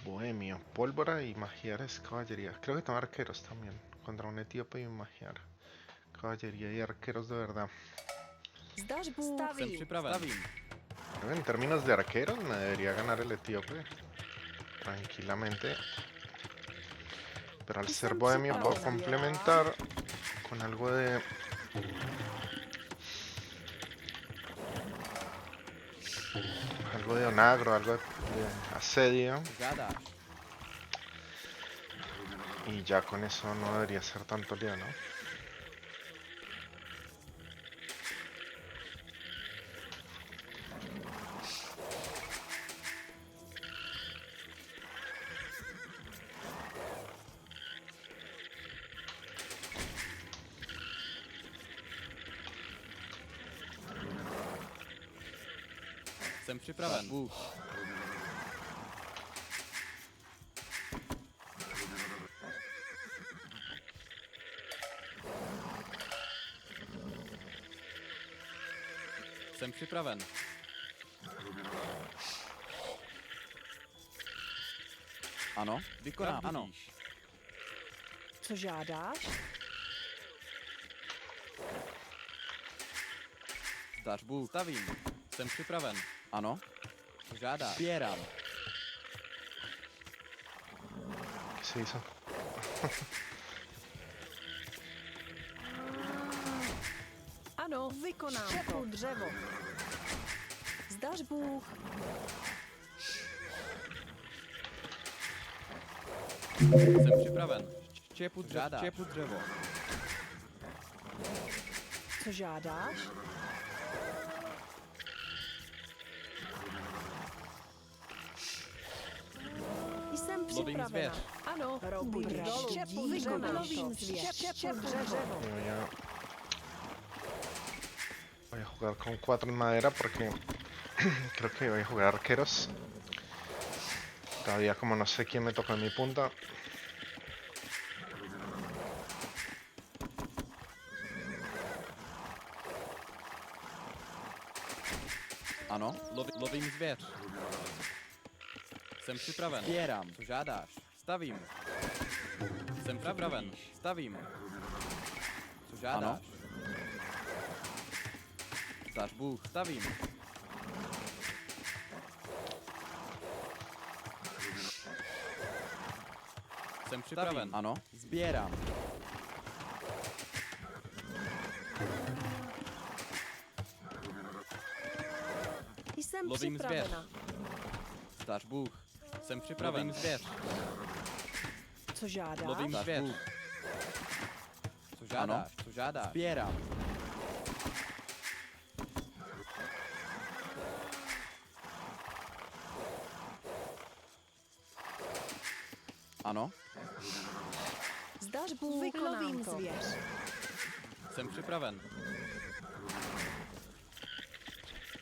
Bohemio, pólvora y magiares, caballería. Creo que tengo arqueros también. Contra un etíope y un magiar. Caballería y arqueros de verdad. Zdař Bůh. Jsem připraven. Stavím. Creo que en términos de arqueros me debería ganar el etíope. Tranquilamente. Pero al ser bohemio puedo complementar con algo de... algo de onagro, algo de asedio. Žádáš. Y ya con eso no debería ser tanto lío, ¿no? Jsem připraven. Bůh. Jsem připraven. Ano, vykonám. Ano. Co žádáš? Zdař Bůh. Stavím. Jsem připraven. Ano. Žádá. Běrám. ¿Qué se hizo? Ano, vykonám to. Dřevo. Zdař Bůh. Jsem připraven. Štěpu dřevo. Štěpu dřevo. Co žádáš? Jsem Lovím připravena. zvěř. Ano, robím dolů. Štěpu vykonám. Lovím zvěř. Štěpu dřevo. Voy a jugar con 4 en madera porque creo que voy a jugar arqueros. Todavía como no sé quién me toca en mi punta. Ano, lovím zvěř. Jsem připraven. Běrám. Co žádáš? Stavím. Jsem připraven. Stavím. Co žádáš? Ano. Zdař Bůh. Stavím. Jsem připraven. Ano. Sbírám. Jsem Lovím připravena. Zdař Bůh. Jsem připraven. Lovím zvěř. Co žádáš? Lovím zvěř. Co žádáš? Co žádáš? Sbírám. Ano. Zdař Bůh. Vykonám to. Zvěř. Jsem připraven.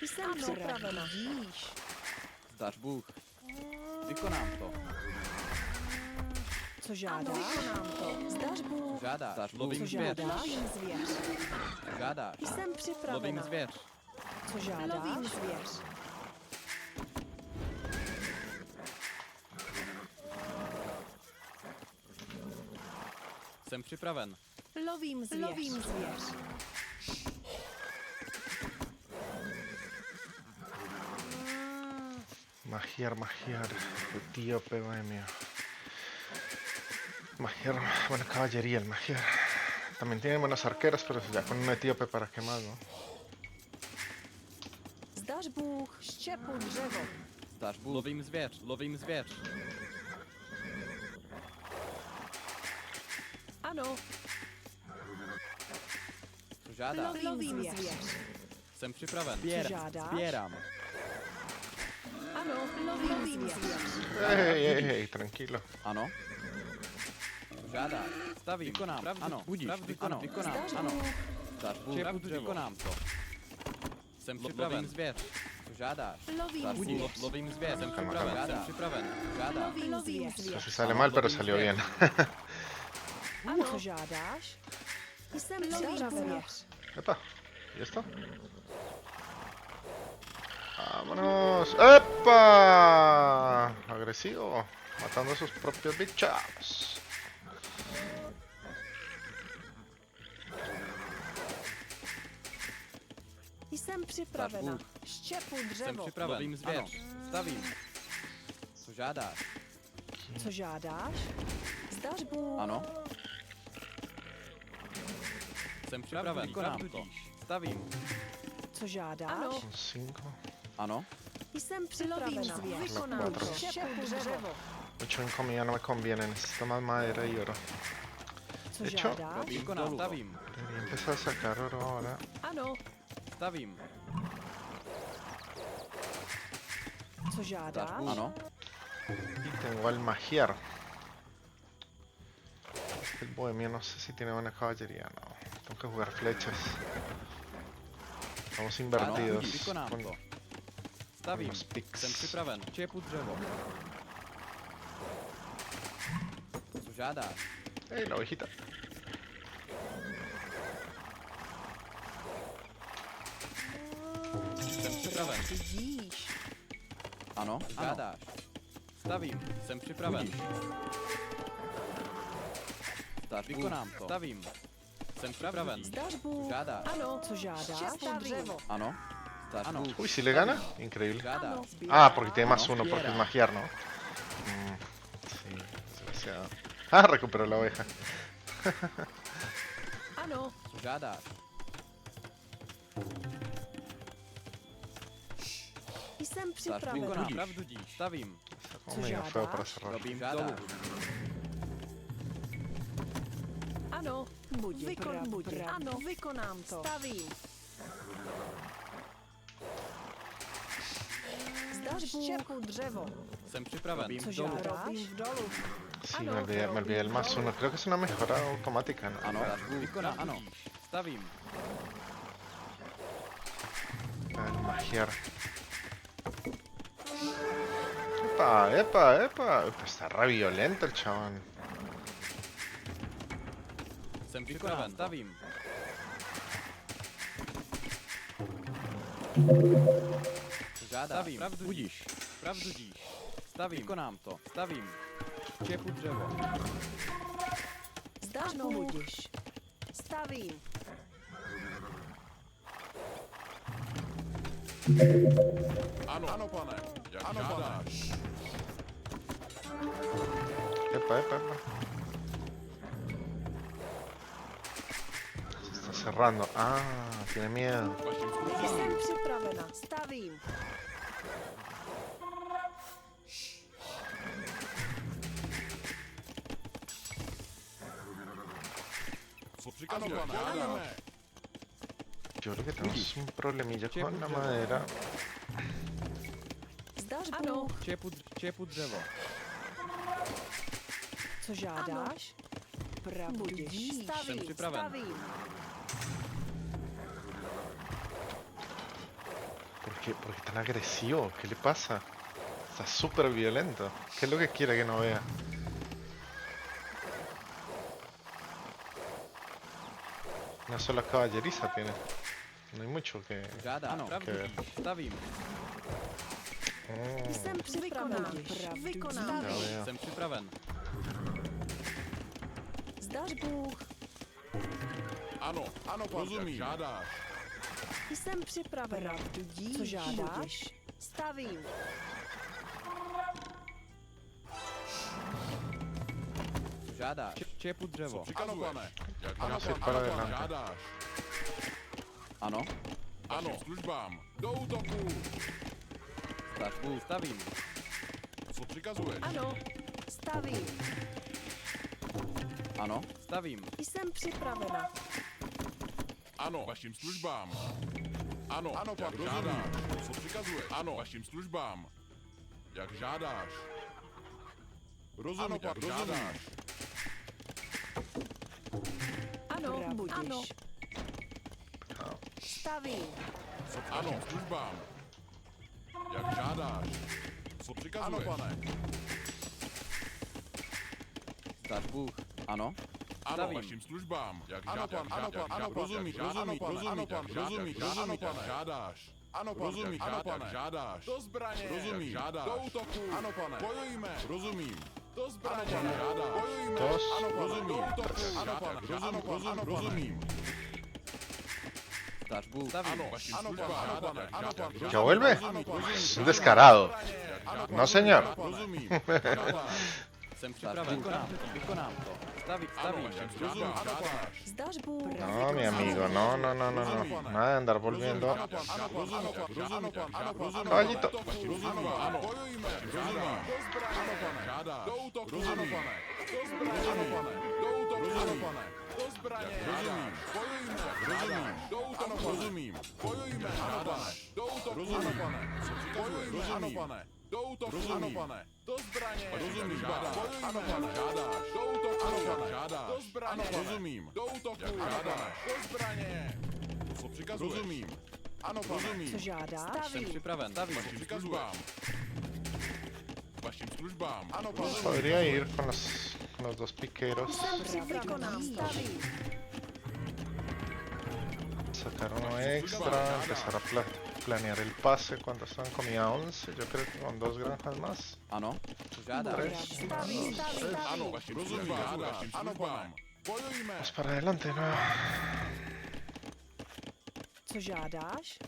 Jsem připravena. Víš. Zdař Bůh. Vykonám to. Co žádáš? Vykonám to. Zdař Bůh. Žádáš. Zdař Co lovím zvěř. žádáš? Lovím zvěř. Žádáš. Jsem připravena. Lovím zvěř. Co žádáš? Lovím zvěř. Jsem připraven. Lovím zvěř. Lovím zvěř. Magiar, etíope, bohemio. Magiar, bueno, caballería, el magiar. También tiene buenos arqueros, pero ya con un etíope para qué más, ¿no? Zdař Bůh. Štěpu dřevo. Zdař Bůh. Lovím zvěř. Lovím zvěř. Ano. Co žádáš? Lovím zvěř. Jsem připraven. Co žádáš? Sbírám. Ano, lovím zvěř. Ej, tranquilo. Ano. Co žádáš? Stavím. Vykonám. Pravdu. Ano. Budíš. Ano. Vykonám. Zdař Ano. Bůh. Zdař Bůh. Vykonám to. Jsem připraven. Lovím zvěř. Co žádáš? Lovím zvěř. Lovím zvěř. Jsem připraven. Jsem připraven. Žádáš. Lovím zvěř. Casi sale mal, pero salió bien. Ano. Co žádáš? Jsem připraven. Epa, ¿y esto? Vámonos. ¡Epa! Agresivo. Matando a sus propios bichos. Jsem připravena. Bůh. Štěpu Jsem dřevo. připraven. Lovím zvěř. Stavím. Co žádáš? Co žádáš? Zdař Bůh. Ano. Jsem připraven. Vykonám to. Stavím. Co žádáš? Ano. 5. Ano. Jsem připravena. Vykonám to. Štěpu dřevo. Mucho en comida no me conviene. Necesito más madera y oro. Co Hecho. žádáš? Vykonám. Stavím. Debería empezar a sacar oro ahora. Ano. Stavím. Co žádáš? Ano. Y tengo al magiar. El bohemio no sé si tiene buena caballería, no. Tengo que jugar flechas. Vamos invertidos Ano. Vykonám con to. Stavím. los picks. Jsem připraven. Čepu dřevo. Co žádáš? ¡Ey, la ovejita! Jsem připraven. Vidíš. Ano. Žádáš. Stavím. Jsem připraven. Zdař Vykonám to. Stavím. Jsem připraven. Zdař Bůh. Žádáš. Ano. Co žádáš? Štěpu dřevo. Ano. Zdař Ano. Bůh. Uy, si le gana. Increíble. Žádáš. Ah, porque tiene más No, uno, porque es quiera. magiar, ¿no? Sí, desgraciado. Ah, recuperó la oveja. Ano. Co žádáš? Jsem Zdař připravena. Vykonám. Pravdu díš. Stavím. Está como Co medio feo žádáš? para cerrar. Robím žádáš. Ano. Buď pravda. Ano. Vykonám to. Stavím. Zdař Bůh. Štěpu dřevo. Jsem připraven. Co Robím žádáš? dolů. Robím v dolu. Sí, Ano, me olvidé el más uno. Creo que es una mejora automática, ¿no? Ano. Zdař Bůh. Vykonám. Ano. Stavím. El magiar. Epa, epa, epa. Uy, pues está re violento el chabón. Jsem připraven. Stavím. Co žádáš? Stavím. Pravdu díš. Pravdu díš. Stavím. Vykonám to. Stavím. Čepu dřevo. Zdař Bůh. Budiš. Stavím. Ano, pane. Jak ano, žádáš. Epa, epa, epa. Se está cerrando. Ah, tiene miedo. Vaším způsobem. Jsem připravena. Stavím. Co přikazuje? Ano, pane. Žádáme. Yo creo que tenemos un problemilla Che, con la pues, madera. Zdař Bůh. Čepu dřevo. Co žádáš? Pravdu díš. Jsem připraven. Stavím. ¿Por qué tan agresivo? ¿Qué le pasa? Está súper violento. ¿Qué es lo que quiere que no vea? Una sola caballeriza tiene. No hay mucho que... Žádá. Ano. Pravdu que- díš. Stavím. Oh, Jsem připravena. Vykonám. ya veo. Jsem připraven. Zdař Bůh. Ano, pane. Rozumím. Jak žádáš. Jsem připravena. Pravdu díš. Co žádáš? Stavím. Co žádáš? Čepu dřevo. Ano, pane. Jak Ano, žádáš. para Ano, pane. adelante. Žádáš. Ano. Ano. Službám. Do útoku. Zdař Bůh. Stavím. Co přikazuješ? Ano. Stavím. Ano. Stavím. Jsem připravena. Ano. Vaším službám. Ano, pane. Jak žádáš. Co přikazuješ? Ano. Vaším službám. Jak žádáš. Rozumím, jak žádáš. Ano. Budiš. Ano. Stavím. Co ano, službám. Jak žádáš. Co přikazuješ? Ano, pane. Zdař Bůh. Ano. Ano, Stavím. vašim službám. Jak Ano, žádáš. pan, ano, pan, ano, Rozumím, pan, rozumím, ano, pan, rozumím, ano, pan, rozumím, ano, pan, jak žádáš. Ano, pane. Rozumím. Ano, pane. Žádáš. Do zbraně. Rozumím. Žádáš. Do útoku. Ano, pane. Bojujme. Rozumím. Do zbraně. Ano, pane. Žádáš. Bojujme. Dos. Ano, pane. Rozumím. Do útoku. Ano, pane. Rozumím. Dáš bůh. Stavím. Ano, vaším službám. Ano, pane. Ano, pane. ¿Ya vuelve? Ano, pane. Es un descarado. No, señor. Rozumím. Jsem připraven. Vykonám to. Stavím. Rozumím. Ano, pane. Zdaš Bůh. No, mi amigo, no, no, no, no, no. Nada de andar volviendo. Ano, pane. Caballito. Rozumím. Ano. Bojujme. Rozumím. Do zbraně. Ano, pane. Žádáš. Do útoku. Ano, pane. Do zbraně. Ano, pane. Do útoku. Ano, pane. Do zbraně. Rozumím. Bojujme. Rozumím. Do útoku. Rozumím. Bojujme. Ano, pane. Do útoku. Ano, pane. Bojujme. Ano, pane. Do útoku. Ano, pane. Do zbraně. Rozumím. Ano, pane. Žádáš. Do útoku. Ano, pane. Žádáš. Do zbraně. Rozumím. Do útoku. Žádáš. Do zbraně. Co přikazuješ? Rozumím. Ano, pane. Rozumím. Co žádáš? Jsem připraven. Stavím. Vašim službám. Vašim službám. Ano, pane. Podría ir con los dos piqueros. Vykonám. Stavím. Sacar uno extra, empezar a planear el pase cuando están comida 11. Yo creo que con 2 granjas más. Ano. Co žádáš? Stavím. Stavím. Ano, vašim službám. Vašim službám. Bojujme. Vamos para adelante, no. Co žádáš?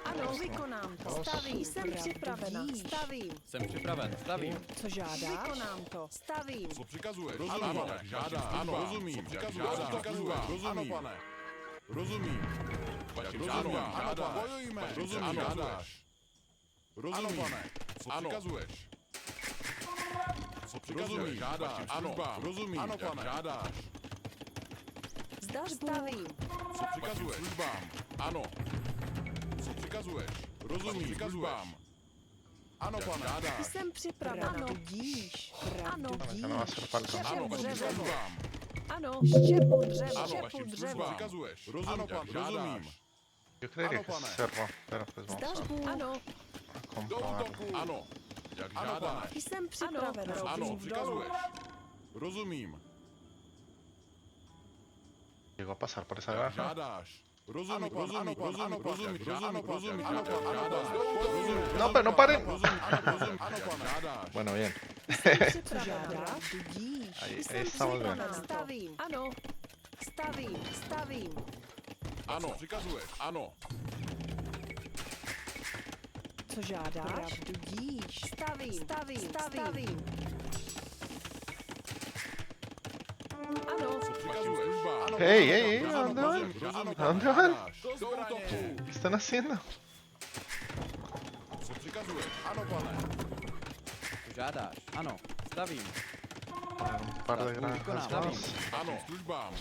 Ano, vykonám to. Dos. Stavím. Jsem připravena. Stavím. Jsem připraven. Stavím. Co žádáš? Vykonám to. Stavím. Co přikazuješ? Rozumím. Ano, pane. Žádá. Ano, rozumím. Přikazuješ. Rozumím. Ano, pane. Rozumím. Vašim službám. Ano, pane. Bojujme. Rozumím. Žádáš. Rozumím. Ano, pane. Co přikazuješ? Co přikazuješ? Žádáš. Ano, rozumím. Ano, pane. Žádáš. Zdaš Stavím. Co přikazuješ? Službám. Ano. Co přikazuješ? Rozumím. Přikazuješ. Ano, pane. Žádáš. Jsem připravena. Tudíž. Pravdu To no va a hacer falta. Ano, vašim službám. Ano, štěpu dřevo. Ano, Štěpu vašim dřevo. službám. Přikazuješ. Rozumím. Rozumím. Yo creería Ano, que pane. es cerro, pero pues Zdaš vamos Bůh. Ano, a Do comprobarlo. útoku. Ano. Jak žádáš. jsem připravena. Ano, Robím v dolu. přikazuješ. Rozumím. Llegó a pasar por esa Jak granja. žádáš. Rozumím, rozumím, rozumím, ano, žádáš. No, pero no paren. Ano, pane. Žádáš. Bueno, bien. Co žádáš? Tudíž. Ahí Jsem estamos bien. připravena. Stavím. Ano. Stavím. Stavím. Ano, přikazuješ. Ano. Co žádáš? Pravdu díš. Stavím. Stavím. Stavím. Ano. Co přikazuješ? Ano, Hey, hey, hey, ¿a dónde van? rozumím, ¿A dónde van? žádáš. Do útoku. ¿Qué están haciendo? Co přikazuješ? Ano, pane. Co žádáš? Ano. Stavím. Un par de granjas más. Ano, službám.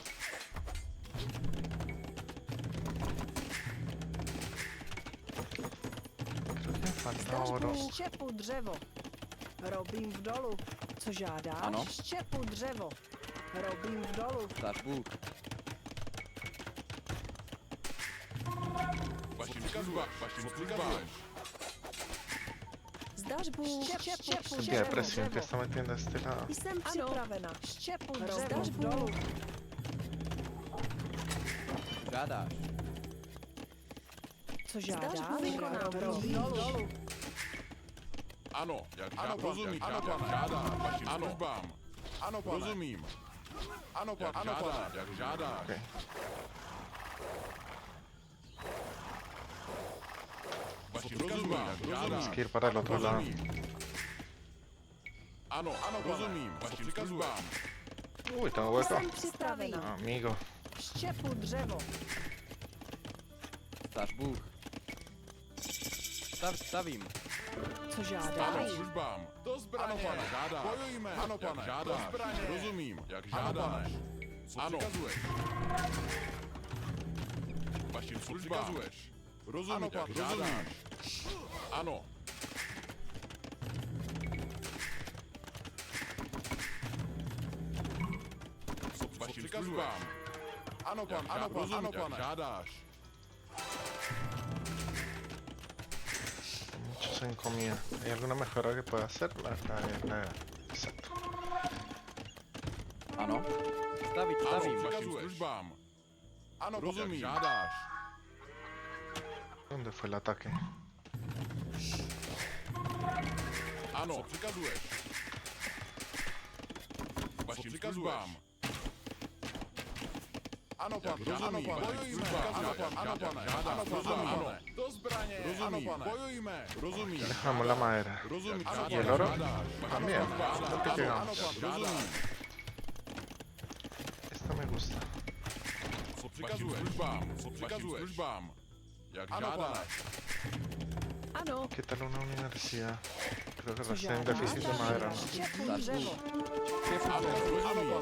Creo que me falta oro. Štěpu dřevo. Robím v dolu. Co žádáš? Ano. Štěpu dřevo. Robím v dolu. Dáš bůh. Vašim službám. Vašim službám. Zdaš Bůh. Štěpu Qué depresión que está metiendo este lado. Jsem připravena. Štěpu dřevo. Zdaš v dolu. Co žádáš? Co žádáš? Vykonám. Robím v dolu. Ano, jak žádáš. Rozumím, ano, pane. Žádáš. Vašim službám. Ano, pane. Rozumím. Ano, pane. Ano, pane. Jak žádáš. Okay. Vašim službám. Jak žádáš. Tenemos que ir para el otro lado. Ano, ano, rozumím. Vašim službám. Uy, tengo hueco. Jsem připravena. Amigo. Štěpu dřevo. Dáš bůh. Stavím. Co Ano, žádáš? službám. Do zbraně. Ano, pane. Žádáš. Bojujme. Ano, pane. Žádáš. Do zbraně. Rozumím. Jak žádáš. Co přikazuješ? Vašim službám. Rozumím, ano, jak žádáš. Ano. Co vašim službám. Ano, pane. Ano, pane. Ano, pane. Žádáš. Muchos en comida. ¿Hay alguna mejora que pueda hacer? Exacto. Ano. Stavím. Vašim službám. Ano, rozumím. Žádáš. ¿Dónde fue el ataque? Ano, co přikazuješ? Vašim službám. Ano, pane, ano, pane, bojujme, ano, pane, ano, do zbraně, ano, pane, bojujme, rozumím, Dejamos la madera. rozumím, ¿Y el oro? También. Creo que llegamos. rozumím, Esta me gusta. co přikazuješ, co přikazuješ, službám, jak žádáš, Ano. ¿Qué tal una universidad? Creo que Co recién žádáš? déficit de madera, ¿no? Štěpu dřevo. ano, rozumím,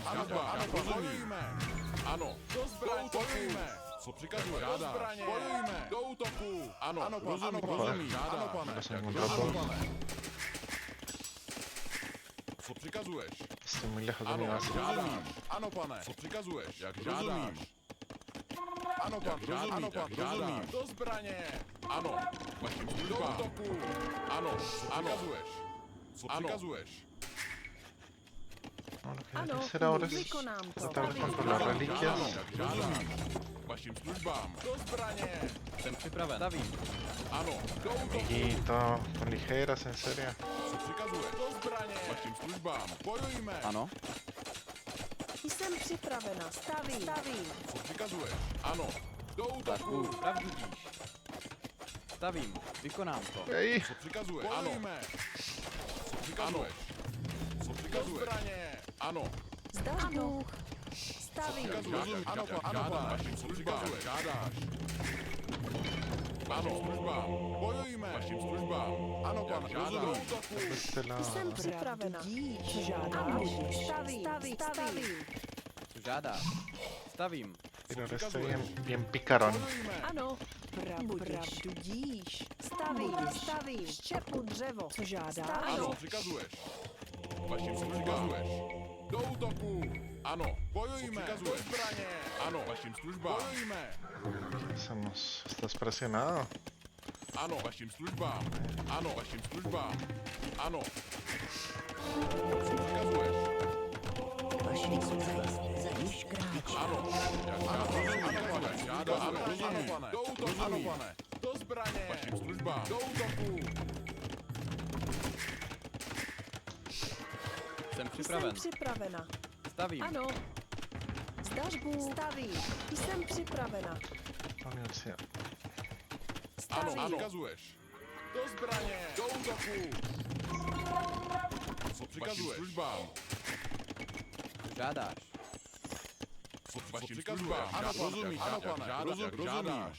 ano, pane, bojujme, ano, do zbraně, bojujme, co přikazuješ, žádáš, bojujme, do útoku, ano, rozumím, rozumím, ano, pane, No sé, jak un žádáš, rato. pane, co přikazuješ, Estoy muy lejos de mi ano, base. žádám, ano, pane, co přikazuješ, jak žádáš, ano, pane, ano, pane, rozumím, do zbraně, ano, vašim službám, do útoku, ano, co přikazuješ, co přikazuješ, No, lo que Ano, hay que hacer ahora es vykonám to. tratar de controlar reliquias. ano, jak žádáš, vašim službám, do zbraně, Jsem připraven. Stavím. ano, do útoku, Amiguito, con ligeras, en serio. co přikazuješ, do zbraně, vašim službám, bojujme, Ano. Jsem připravena. Stavím. co přikazuješ, ano, do Tašku, útoku, pravdu díš. Stavím. Vykonám to. ¡Ey! co přikazuješ, ano, co přikazuješ, co přikazuješ, do zbraně, ano, Zdař Bůh. Stavím. rozumím, ano, žádáš, vašim službám, žádáš, ano, službám, bojujme, vašim službám, ano, pane, rozumím, De este lado. Jsem připravena. Co žádáš? Stavím. Co žádáš? Stavím. Pero ahora estoy bien picarón. bojujme, Ano. Pravdu díš. Stavím. Štěpu dřevo. Co žádáš? ano, přikazuješ, vašim službám, do útoku, ano, bojujme, do zbraně, ano, vašim službám, bojujme, Estás presionado. ano, vašim službám, ano, vašim službám, ano, co přikazuješ, ano, jak žádá, ano, rozumím, do útoku, ano, pane, do zbraně, vašim službám, do útoku, Jsem připraven. Jsem připravena. Stavím. Ano. Zdař Bůh. Stavím. Jsem připravena. La universidad. ano, Stavím. přikazuješ, do zbraně, do útoku, co přikazuješ, službám, Co žádáš? vašim službám, ano, rozumím, ano, pane, rozumím,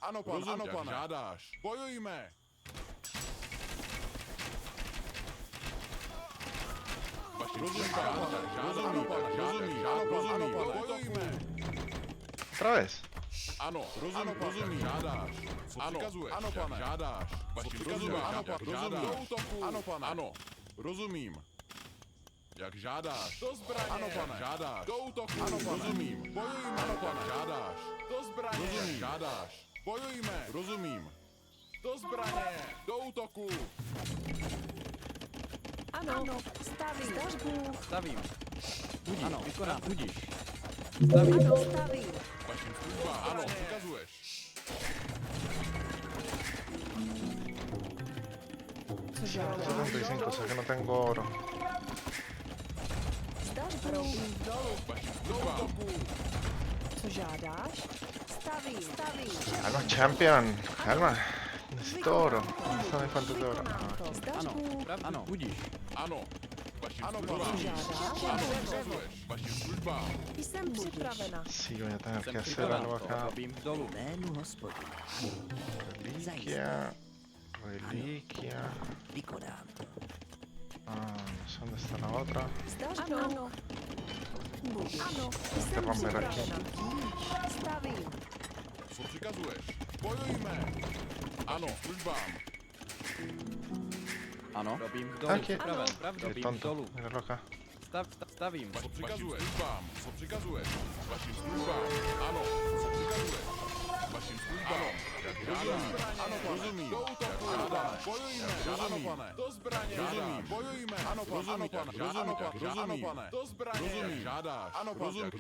ano, pane, žádáš, bojujme, vašim službám, rozumím, ano, bojujme, ¿Otra vez? ano, rozumím, žádáš, co přikazuješ, ano, pane, žádáš, vašim službám, ano, žádáš, do útoku, ano, pane, ano, rozumím, jak žádáš, do zbraně, ano, pane, žádáš, do útoku, ano, pane, rozumím, bojujme, ano, pane, žádáš, do zbraně, rozumím, žádáš, bojujme, rozumím, do zbraně, do útoku, Ano. Stavím. Zdař Bůh. Stavím. Budíš. Ano, vykonám. Budíš. Ano. Stavím. vašim službám, ano, přikazuješ, Co žádáš? 75, o sea que no tengo oro. Zdař Bůh. vašim službám, Co žádáš? Stavím. Calma, champion. Calma. Necesito oro. Esto me falta de oro. Vykonám to. Zdař Ano. Bůh. Pravdu. Ano. Budíš. ano, vašim Co službám, žádáš? ano, přikazuješ, vašim službám, Jsem připravena. Sí, voy a tener que Jsem hacer připraven. algo To acá. robím dolů. Jménu Hospodina Reliquia. Reliquia. vykonám to. No sé dónde está la otra. Zdař Ano. Ano. Jsem romper aquí. připravena. Stavím. co přikazuješ, bojujme, ano, službám, Ano. Robím dolů. Aquí. Připraven. Ano. Pravdu. Qué Robím tonto. dolů. Míralo acá. Stavím. co přikazuješ, službám, co přikazuješ, vašim službám, ano, co přikazuješ, vašim službám, jak žádáš, ano, rozumím, do útoku, žádáš, bojujme, ano, pane, do zbraně, rozumím, bojujme, ano, pane, rozumím, pane, do zbraně, rozumím, žádáš, ano, pane, rozumíš,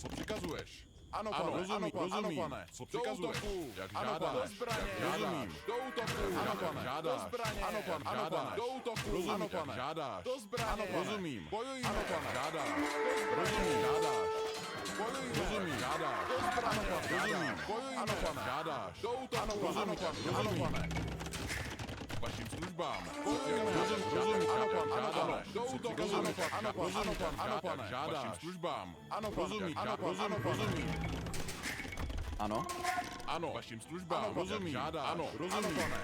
co přikazuješ, Ano, pane, rozumím, ano, pane. Co přikazuješ? Jak žádáš? Do zbraně. Rozumím. Do útoku. Ano, pane. Žádáš. Do zbraně. Ano, pane. Žádáš. Do útoku. Rozumím, pane. Žádáš. Do zbraně. Ano, rozumím. Bojujíme. Ano, pane. Žádáš. Rozumím, žádáš. Bojujíme. Rozumím, žádáš. Do zbraně. Rozumím. Bojujíme. Ano, pane. Žádáš. Do útoku. Ano, rozumím, ano, pane. Vašim službám. Rozumím, ano, pane. Žádáš. Do útoku. Ano, pane. Ano, pane. Žádáš. Vašim službám. Ano, rozumím, ano, rozumím. Ano, Ano, vašim službám. Ano, rozumím. Žádá. Ano, rozumím. Pane.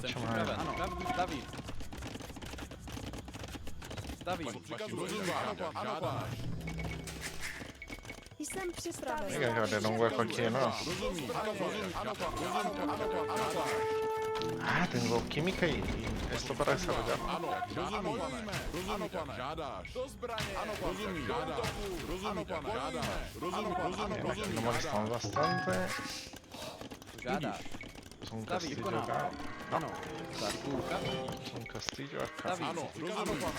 jsem Čo připraven. máme? Ano, pravdu stavím. Stavím. Vašim službám. Žádáš. Jsem připraven. Mikä se on hueco aquí, no? Rozumím. Ano, rozumím. Ano, žádáš. Ah, tengo química y esto para desarrollar. Ano, rozumím. Rozumím, pane. Žádáš. Do zbraně. Ano, rozumím. Žádáš. Rozumím, pane. Žádáš. Rozumím, rozumím. No molestamos bastante. Co žádáš? Es un Stavím, castillo vykonám acá. to. Ano, stavka. Es un castillo acá. Stavím. Ano, rozumím, pane.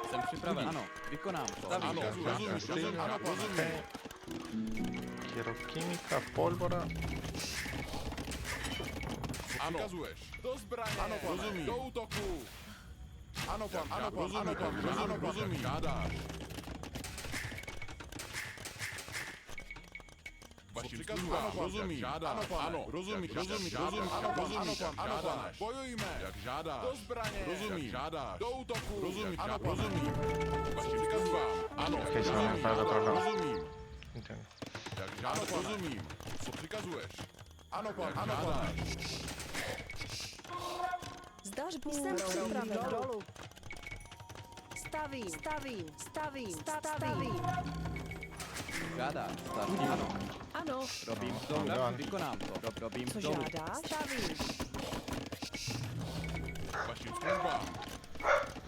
Jsem připraven. Ano, vykonám to. Stavím. Ano, rozumím, Castillo. ano, rozumím. Quiero química, pólvora. Ano. Přikazuješ. Do zbraně. Ano, pane. Rozumím. Do útoku. Ano, pan. Ano, pan. Rozumím, pane. Rozumím. Žádáš. Vašim službám. Rozumím. Žádá. Ano, rozumím. Rozumím. Rozumím. Žádáš. Bojujme. Jak žádáš. Do zbraně. Rozumím. Žádáš. Do útoku. Rozumím. Rozumím. Vašim službám. Ano. Ok, se van a para el otro lado. Rozumím. Entiendo. Jak žádáš. Rozumím. Co přikazuješ? Ano, pan. Ano, pan. Zdař jsem připraven. Dolů. Stavím. Stavím. Stavím. Stavím. Žádáš. Stavím. Ano. Ano. Robím to. Dělám. Vykonám to. Robím Co to. žádáš? Stavím. Vašim službám.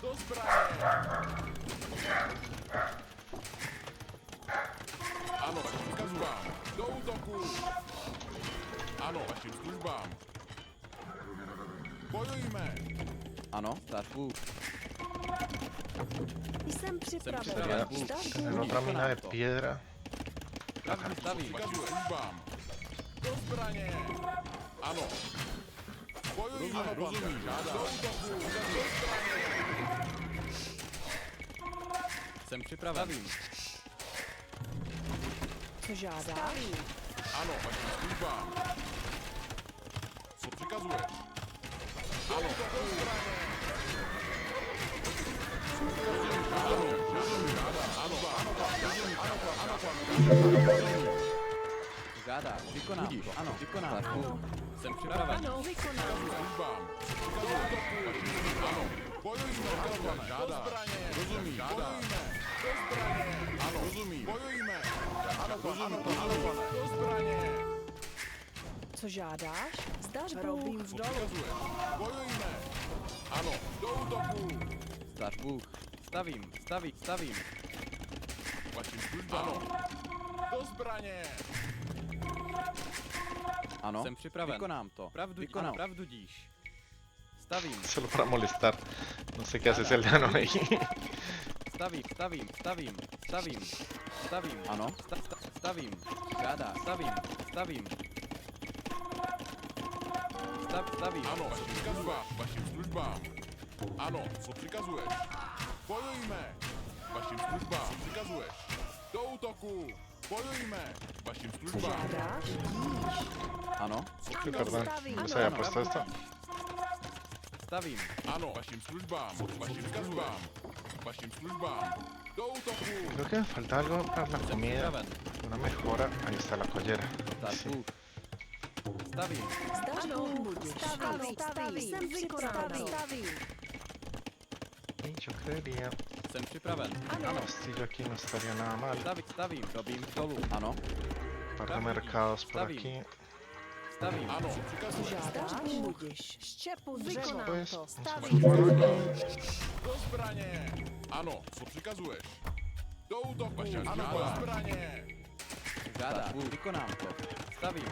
Do zbraně. Ano, vašim službám. Do útoku. Ano, vašim službám. Bojujme. Ano, stavbu. Jsem připraven. připraven. Zdař En otra mina de piedra. Pravdu stavím. Vašim službám. Do zbraně. Ano. Bojujme. Rozumím. Žádá. Do útoku. Do zbraně. Jsem připraven. Stavím. Co žádáš? Ano, vašim službám. Co přikazuješ? Ano, do zbraně. Žádáš. Vykonám to. Ano, vykonám to. Jsem připraven. Ano, vykonám. Službám. Ano. Bojujme. Ano, pane. Žádá. Rozumím. Bojujme. Do zbraně. Ano. Rozumím. Bojujme. Ano, rozumím. Ano, pane. Do zbraně. Co žádáš? Zdař Robím v dolu. Bojujme. Ano. Do útoku. Zdař Bůh. Stavím. Stavím. Vašim službám. Ano. Do zbraně. Ano. Jsem připraven. Vykonám to. Pravdu vykonám. Pravdu díš. Stavím. Solo para molestar. No sé qué hace ese aldeano ahí. Stavím. Ano. Stavím. Žádá. Stavím. Stavím. Ano, vašim službám. Ano, co přikazuješ? Bojujme. Vašim službám. Co přikazuješ? Do útoku. Bojujme. Vašim službám. žádáš? Ano. Sí, perdón. No se había puesto esto. Stavím. Ano, vašim službám. Vašim službám. Vašim službám. Do útoku. Creo que me falta algo para la Jsem comida. připraven. Una mejora. Ahí está la collera. Zdař Sí. Bůh. Stavím. Zdař budiš. Stavím. Jsem vykonám. Stavím. Y yo creería Jsem připraven. un castillo aquí no estaría nada mal. Stavím. Robím dolů. Ano. Un par de mercados por aquí. Stavím. Ano, co Co přikazuješ? žádáš? budiš. Štěpu vykonám Después to. vamos a Stavím. mejorar. Do zbraně. Ano, co přikazuješ? Do útoku. Ano, do zbraně. Žádá. Vykonám to. Stavím.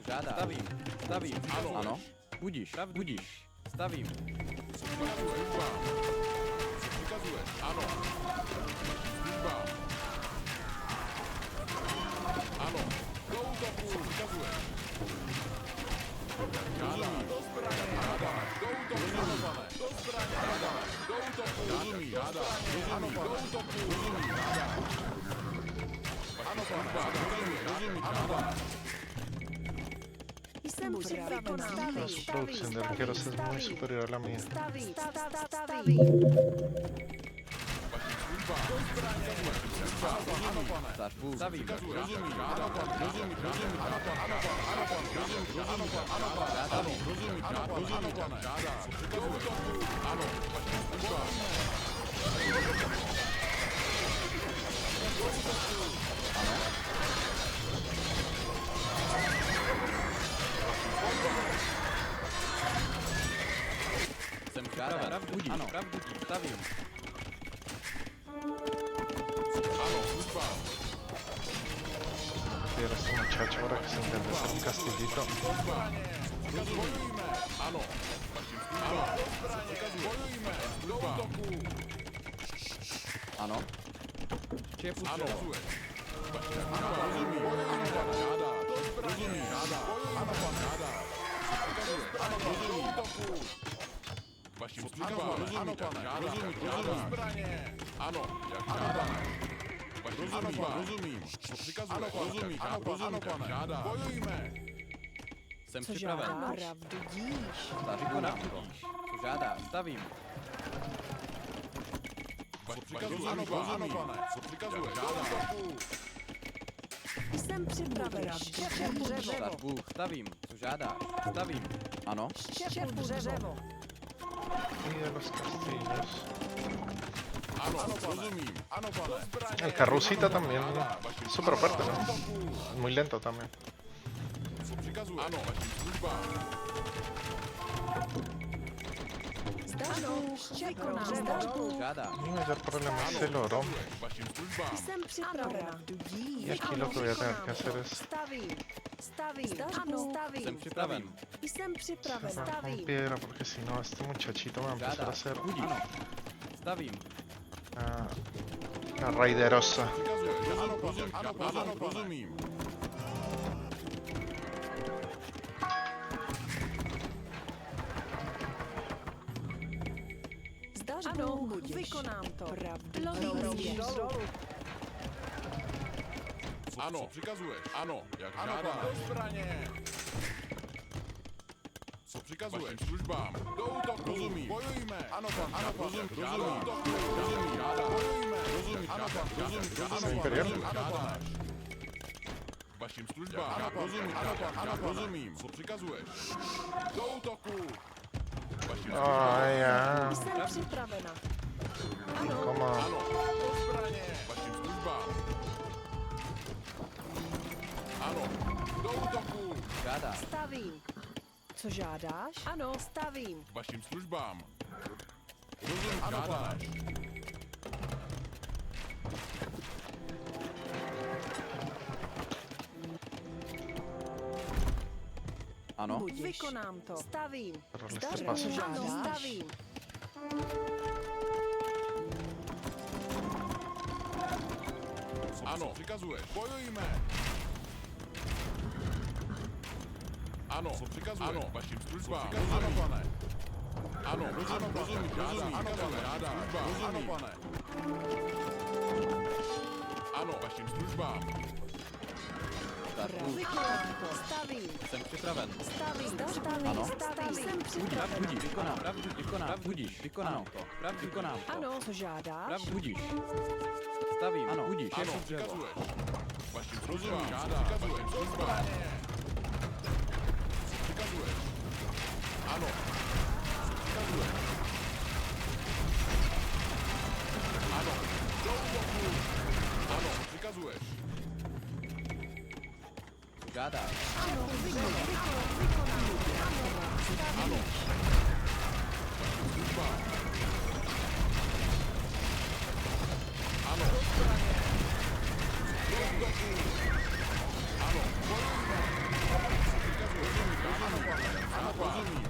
Žádá. Stavím. Ano. Budíš. Budíš. Stavím. Co přikazuješ? Co přikazuješ? Ano. Službám. přikazuješ? Rozumím. Do zbraně. Ano, pane. Do útoku. Ano, pane. Do zbraně. Ano, pane. Do útoku. Rozumím. Ano, pane. Do útoku. Rozumím. Ano, pane. Rozumím. Ano, pane. Jsem připraven. Los producen de arqueros es muy superior a la mía. Staví. Do zbraně. Ano, pane. Start Bůh. Stavím. Rozumím. Ano, pane. Rozumím. Ano, pane. Ano, pane. Ano, pane. Rozumím. Ano, pane. Ano, pane. Stavím. Rozumím. Ano, pane. Ano, pane. Žádá. Přikazuješ. Ano. Vaším službám. Jsem připraven. Ano, pravdu tím. Stavím. Ano, službám. Y ahora este muchacho ahora que se intenta hacer un castillito. Bojujme. Ano. Vaším službám. Bojujme. Do útoku. Ano. Šéfu Ano. střelou. Rozumím. Ano, pan žádá. Rozumím. Žádá. Ano, pan žádá. Ano, rozumím. Vaším službám. Ano, pane. Rozumím. Žádá. Zbraně. Ano, jak žádáme. Vaším službám. Rozumím. Přikazuje. Rozumím. Ano, pane. Žádá. Bojujme. Jsem Co připraven. žádá? Pravdu díš. Start vykonám to. Co žádá. Stavím. Přikazuje. Ano, pane. Co přikazuje? Žádá. Jsem připraven. Štěpu dřevo. Start Bůh. Stavím. Co žádá. Stavím. Ano. Štěpu dřevo. Y de los castillos. Ano, rozumím. Ano, pane. El carrusita también, súper fuerte, ¿no? Muy lento también. Co přikazuje? Ano, vaším službám. Ano, štěpu dřevo. Žádá. Mi mayor problema es el oro. Vaším službám. Jsem připraven. Pravdu díš. Y aquí lo que voy a tener que hacer es Stavím. Ano, Jsem stavím. připraven. Jsem připraven. cerrar con Stavím. piedra porque si no este muchachito va a empezar Žádá. a hacer Ano. Stavím. la raiderosa. Přikazuje. Ano, rozumím. Ano, rozumím. Ano, vykonám to. Pravdu díš. Ano, přikazuješ. Ano, jak žádá. Do zbraně. Co přikazuješ? Službám. Do útoku. Rozumím. Bojujme. Ano, pan. Ano, rozumím. Rozumím. Rozumím. Žádá. Bojujme. Rozumím. Ano, pan. Rozumím. Jsem imperial. Ano, pan. Vašim službám. Ano, rozumím. Ano, pan. Ano, rozumím. Co přikazuješ? Do útoku. Vašim Ay, ya. Jsem připravena. Como Ano, do zbraně. Vašim službám. Ano, do útoku. Žádá. Stavím. Co žádáš? Ano, stavím. Vašim službám. Rozumím, žádáš. Ano. Vykonám to. Stavím. pero este Co paso. žádáš? Stavím. Ano, přikazuješ. Bojujme. Ano, co přikazuješ? Ano, vašim službám. Ano, pane. Ano, rozumím, rozumím, rozumím. Ano, pane, žádá. Ano, pane. Ano, vašim službám. Start Bůh. Vykonám to. Stavím. Jsem připraven. Stavím. Stavím. Ano. Stavím. Jsem připravena. Budíš. Vykonám. Pravdu vykonám. Budíš. Vykonám to. Pravdu vykonám to. Ano, co žádáš? Pravdu budíš. Stavím. Ano. Budíš. Ano, Šéfu dřevo. přikazuješ. Vašim službám. Žádá. Přikazuješ. Službám. Co přikazuješ? Ano. Co přikazuješ? Ano. Do útoku. Ano, přikazuješ. Žádá. Ano, vykonám. Ano. Vašim službám. Ano. Do zbraně. Do útoku. Ano. Bojujme. Přikazuješ. Ano, pane. Ano, rozumím.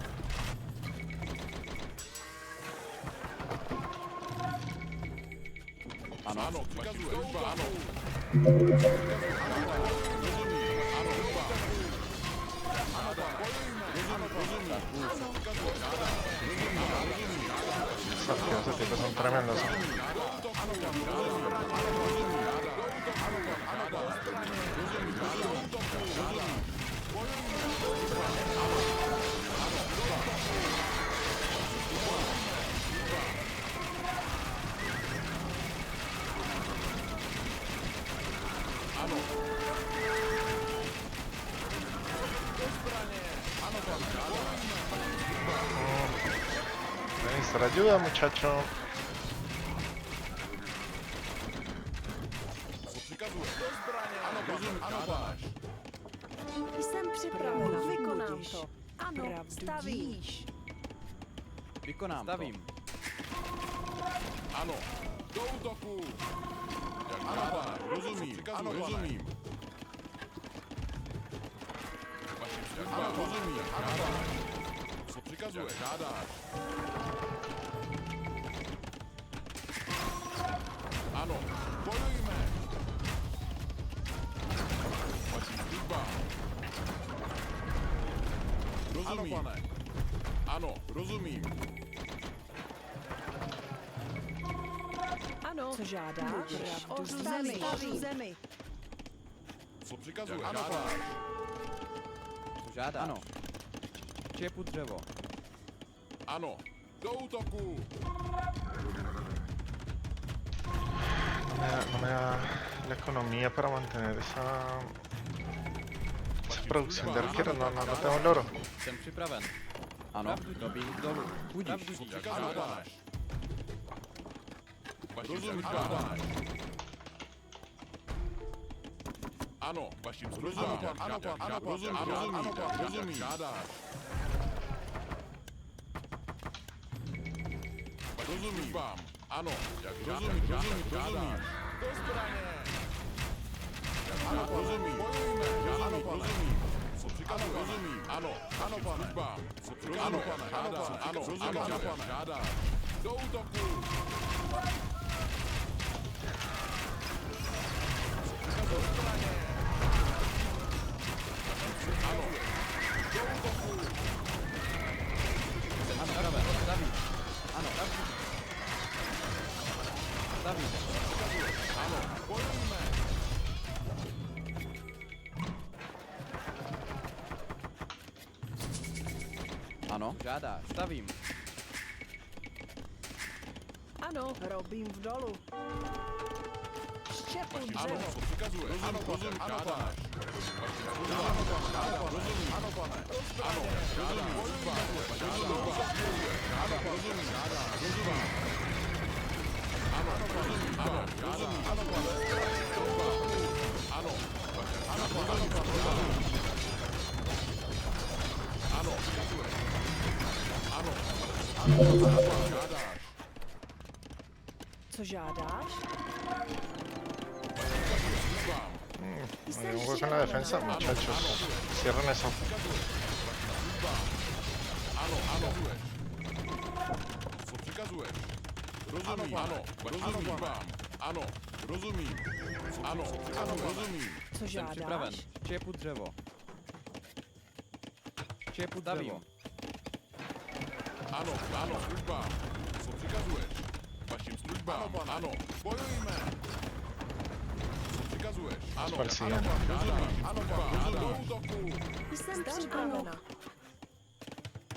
Ano. Ano, přikazuješ. Ano. Přikazuješ. Ano, pane. Rozumím. Ano, službám. Ese tipo son tremendos. Necesitar ayuda, muchacho. Co přikazuje? Do zbraně! Ano, rozumím, žádáš. Jsem připravena, vykonám Budiš. to. Ano, Pravdu stavíš. Vykonám Stavím. Ano, do útoku! Jak žádáš, rozumím, ano, rozumím. Vaším službám, rozumím, žádáš. Co přikazuje, žádáš. Ano, bojujme! Vaším službám. Rozumím. Ano, pane. Ano, rozumím. Ano, co žádáš? Pravdu Ořu zemi. Co přikazuje, žádáš. Co žádá? Ano. Čepu dřevo. Ano, do útoku! No me da la economía para mantener esa producción de arqueros. No tengo el oro. Jsem připraven. Ano, dobím dolů. Budíš. Co přikazuješ? Rozumím, žádáš. Ano, vaším službám. Ano, pan, rozumím, žádáš. Rozumím vám. Ano, jak rozumím, žádáš. Do zbraně. Ano, rozumím. Bojujme, rozumím. Co přikazuje, rozumím. Ano, pane. Co přikazuje, ano, pane, žádáš. Ano, rozumím, žádáš. Do útoku. Do zbraně. Ano, do útoku. Jsem připraven. Stavím. Ano. Stavím. Ano, bojujme. Ano. Žádáš. Stavím. Ano, robím v dolu. Štěpu Ano, dřevo. co přikazuje? Ano, rozumím, žádáš. Ano, rozumím. Ano, pane. Ano, žádám. Rozumím, žádám. Rozumím, žádám. Rozumím. Ano, rozumím, ano, žádám. Ano, pane. Ano, ano, pane. Ano, přikazuje. Ano, ano, žádáš. Co žádáš? Hay un hueco en la defensa, muchachos. Cierren eso. Ano, ano. Co přikazuješ? Rozumím, ano, rozumím vám. Ano, rozumím. Ano, ano, rozumím. Co Jsem žádáš? připraven. Čepu dřevo. Čepu dřevo. Ano, ano, službám. Co přikazuješ? Vašim službám. Ano, bojujme. Co přikazuješ? Ano, Sparcí. rozumím. Ano, rozumím. Do útoku. Jsem připravena.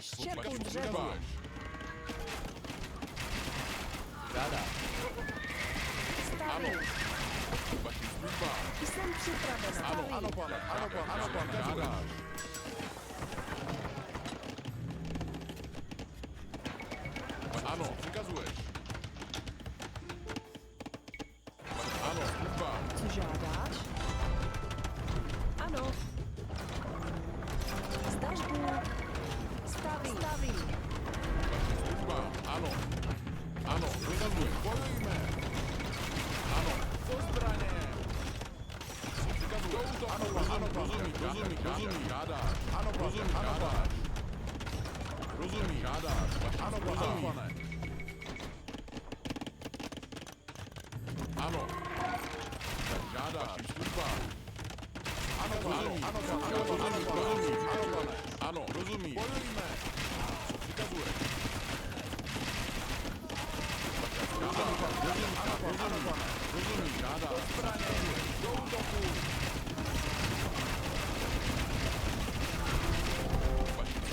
Štěpu Vašim dřevo. službám. Žádáš. Stavím. Vašim službám. Jsem připravena. Ano, ano, pane, ano, pane, ano, pane, žádáš. Ano, přikazuješ. Ano, službám. Co žádáš? Ano. Stavbu. Stavím. Službám. Ano. Ano, přikazuješ. Bojujme. Ano, do zbraně. Co přikazuješ? Ano, ano, rozumím, žádáš. Ano, rozumím, žádáš. Rozumím, žádáš. Ano, pane. Ano. Tak žádáš. Službám. Ano, ano, ano, rozumím, ano, pane. Ano, rozumím. Bojujme. Co přikazuješ? Ano, pane. Rozumím, žádá. Do zbraně. Do útoku.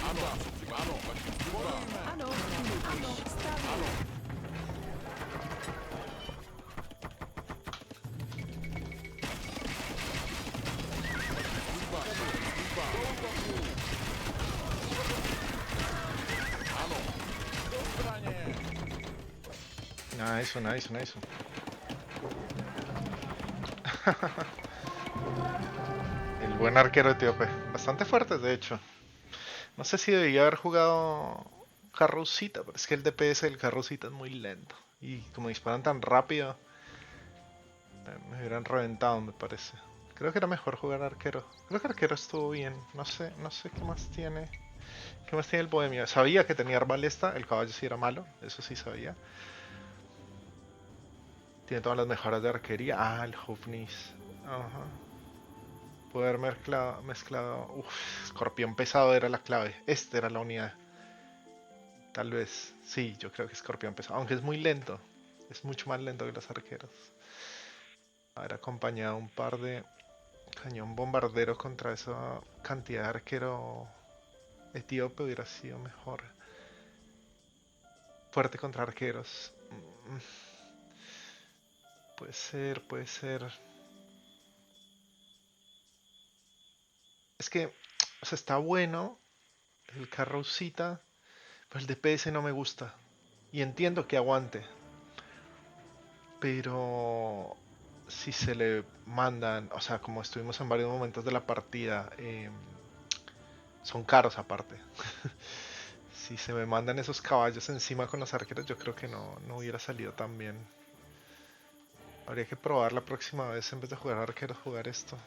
Ano, ano, vaši služba. Ano, ano, stavím. Ano. Služba. Do útoku. Ano. Do zbraně. Nice, nice, nice. El buen arquero etíope. Bastante fuerte, de hecho. No sé si debía haber jugado Carrusita, pero es que el DPS del Carrusita es muy lento. Y como disparan tan rápido, me hubieran reventado, me parece. Creo que era mejor jugar arquero. Creo que arquero estuvo bien. No sé qué más tiene. ¿Qué más tiene el bohemio? Sabía que tenía arbalesta, el caballo sí era malo, eso sí sabía. Tiene todas las mejoras de arquería. Ah, el Hufnis. Ajá. Puede haber mezclado. Uf, escorpión pesado era la clave. Esta era la unidad. Tal vez. Sí, yo creo que escorpión pesado. Aunque es muy lento. Es mucho más lento que los arqueros. Haber acompañado un par de cañón bombardero contra esa cantidad de arquero etíope hubiera sido mejor. Fuerte contra arqueros. Puede ser, puede ser. Es que, o sea, está bueno el Carrusita, pero el DPS no me gusta. Y entiendo que aguante. Pero si se le mandan, o sea, como estuvimos en varios momentos de la partida, son caros aparte. Si se me mandan esos caballos encima con los arqueros, yo creo que no hubiera salido tan bien. Habría que probar la próxima vez en vez de jugar arqueros, jugar esto.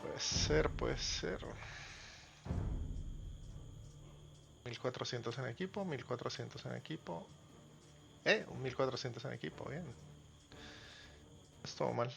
Puede ser, puede ser. 1400 en equipo, 1400 en equipo. Un 1400 en equipo, bien. Estuvo mal.